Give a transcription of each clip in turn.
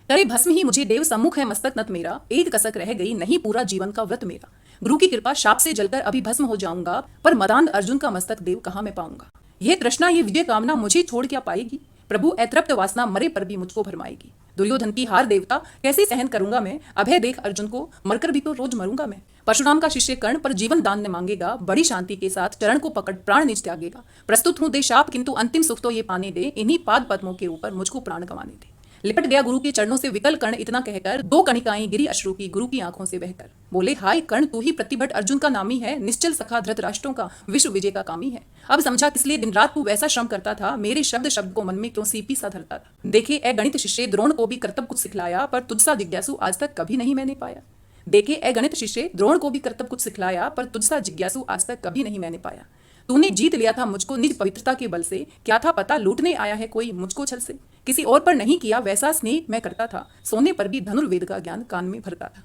करे भस्म ही मुझे देव, सम्मुख है मस्तक नत मेरा, एक कसक रह गई नहीं पूरा जीवन का व्रत मेरा। गुरु की कृपा शाप से जलकर अभी भस्म हो जाऊंगा, पर मदांध अर्जुन का मस्तक देव कहाँ मैं पाऊंगा। यह तृष्णा ये विजय कामना मुझे छोड़ क्या पाएगी, प्रभु अतृप्त वासना मरे पर भी मुझको भरमाएगी। दुर्योधन की हार देवता कैसे सहन करूंगा मैं, अभय देख अर्जुन को मरकर भी तो रोज मरूंगा मैं। परशुराम का शिष्य कर्ण पर जीवन दान ने मांगेगा, बड़ी शांति के साथ चरण को पकड़ प्राण निज त्यागेगा। प्रस्तुत हूं दे शाप किंतु अंतिम सुख तो ये पाने दे, इन्हीं पाद पद्मों के ऊपर मुझको प्राण गंवाने दे। लिपट गया गुरु के चरणों से विकल कर्ण इतना कहकर, दो कणिकाएं गिरी अश्रु की गुरु की आंखों से बहकर। बोले हाय कर्ण तू ही प्रतिभट अर्जुन का नामी है, निश्चल सखा धृतराष्ट्रों का विश्व विजय का कामी है। अब समझा किस लिए दिन रात तू वैसा श्रम करता था, मेरे शब्द शब्द को मन में क्यों सीपी सा धरता था। देखे ए गणित शिष्य द्रोण को भी कर्तव्य कुछ सिखलाया, पर तुझसा जिज्ञासु आज तक कभी नहीं मैंने पाया। देखे ए गणित शिष्य द्रोण को भी कर्तव्य कुछ सिखलाया, पर तुझसा जिज्ञासु आज तक कभी नहीं मैंने पाया। तूने जीत लिया था मुझको निज पवित्रता के बल से, क्या था पता लूटने आया है कोई मुझको छल से। किसी और पर नहीं किया वैसा स्नेह मैं करता था, सोने पर भी धनुर्वेद का ज्ञान कान में भरता था।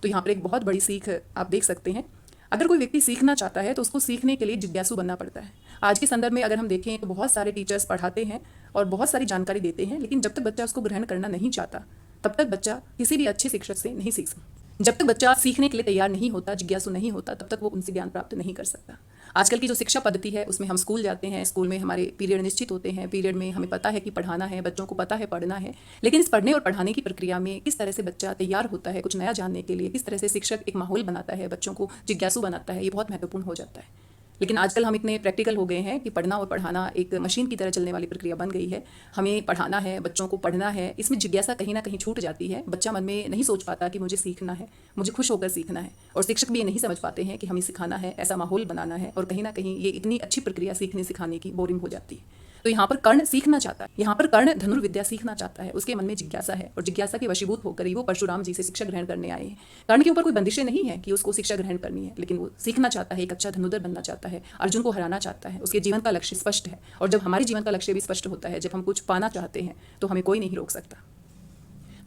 तो यहाँ पर एक बहुत बड़ी सीख आप देख सकते हैं। अगर कोई व्यक्ति सीखना चाहता है तो उसको सीखने के लिए जिज्ञासु बनना पड़ता है। आज के संदर्भ में अगर हम देखें तो बहुत सारे टीचर्स पढ़ाते हैं और बहुत सारी जानकारी देते हैं, लेकिन जब तक बच्चा उसको ग्रहण करना नहीं चाहता तब तक बच्चा किसी भी अच्छे शिक्षक से नहीं सीख सकता। जब तक बच्चा सीखने के लिए तैयार नहीं होता, जिज्ञासु नहीं होता, तब तक वो उनसे ज्ञान प्राप्त नहीं कर सकता। आजकल की जो शिक्षा पद्धति है उसमें हम स्कूल जाते हैं, स्कूल में हमारे पीरियड निश्चित होते हैं, पीरियड में हमें पता है कि पढ़ाना है, बच्चों को पता है पढ़ना है, लेकिन इस पढ़ने और पढ़ाने की प्रक्रिया में किस तरह से बच्चा तैयार होता है कुछ नया जानने के लिए, किस तरह से शिक्षक एक माहौल बनाता है, बच्चों को जिज्ञासु बनाता है, ये बहुत महत्वपूर्ण हो जाता है। लेकिन आजकल हम इतने प्रैक्टिकल हो गए हैं कि पढ़ना और पढ़ाना एक मशीन की तरह चलने वाली प्रक्रिया बन गई है। हमें पढ़ाना है, बच्चों को पढ़ना है, इसमें जिज्ञासा कहीं ना कहीं छूट जाती है। बच्चा मन में नहीं सोच पाता कि मुझे सीखना है, मुझे खुश होकर सीखना है, और शिक्षक भी ये नहीं समझ पाते हैं कि हमें सिखाना है, ऐसा माहौल बनाना है, और कहीं ना कहीं ये इतनी अच्छी प्रक्रिया सीखने सिखाने की बोरिंग हो जाती है। तो यहाँ पर कर्ण सीखना चाहता है, यहाँ पर कर्ण धनुर्विद्या सीखना चाहता है, उसके मन में जिज्ञासा है, और जिज्ञासा के वशीभूत होकर ही वो परशुराम जी से शिक्षा ग्रहण करने आए हैं। कर्ण के ऊपर कोई बंदिशें नहीं है कि उसको शिक्षा ग्रहण करनी है, लेकिन वो सीखना चाहता है, एक अच्छा धनुर्धर बनना चाहता है, अर्जुन को हराना चाहता है। उसके जीवन का लक्ष्य स्पष्ट है, और जब हमारे जीवन का लक्ष्य भी स्पष्ट होता है, जब हम कुछ पाना चाहते हैं तो हमें कोई नहीं रोक सकता।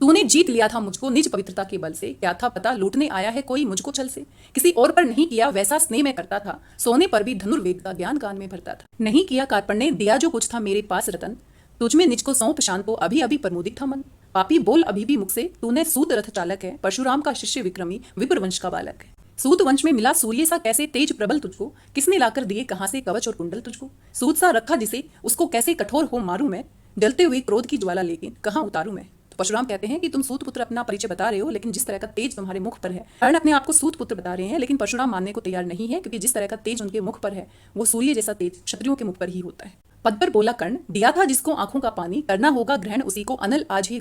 तूने जीत लिया था मुझको निज पवित्रता के बल से, क्या था पता लूटने आया है कोई मुझको छल से। किसी और पर नहीं किया वैसा स्नेह मैं करता था, सोने पर भी धनुर्वेद का ज्ञान कान में भरता था। नहीं किया कार्पण्य ने दिया जो कुछ था मेरे पास रतन, तुझ में निज को सौंप शान को अभी अभी प्रमोदित था मन। पापी बोल अभी भी मुख से, तूने सूत रथ चालक है, परशुराम का शिष्य विक्रमी विप्र वंश का बालक है। सूत वंश में मिला सूर्य सा कैसे तेज प्रबल तुझको, किसने लाकर दिए कहां से कवच और कुंडल तुझको। सूत सा रखा जिसे उसको कैसे कठोर हो मारूं मैं, जलते हुए क्रोध की ज्वाला लेकिन कहां उतारूं मैं। परशुराम कहते हैं कि तुम सूत पुत्र अपना परिचय बता रहे हो, लेकिन जिस तरह का तेज तुम्हारे मुख पर है, कर्ण अपने आप को सूत पुत्र बता रहे हैं, लेकिन परशुराम मानने को तैयार नहीं है, क्योंकि जिस तरह का तेज उनके मुख पर है वो सूर्य जैसा तेज क्षत्रियों के मुख पर ही होता है। पद पर बोला कर्ण, दिया था जिसको आंखों का पानी, करना होगा ग्रहण उसी को अनल आज ही।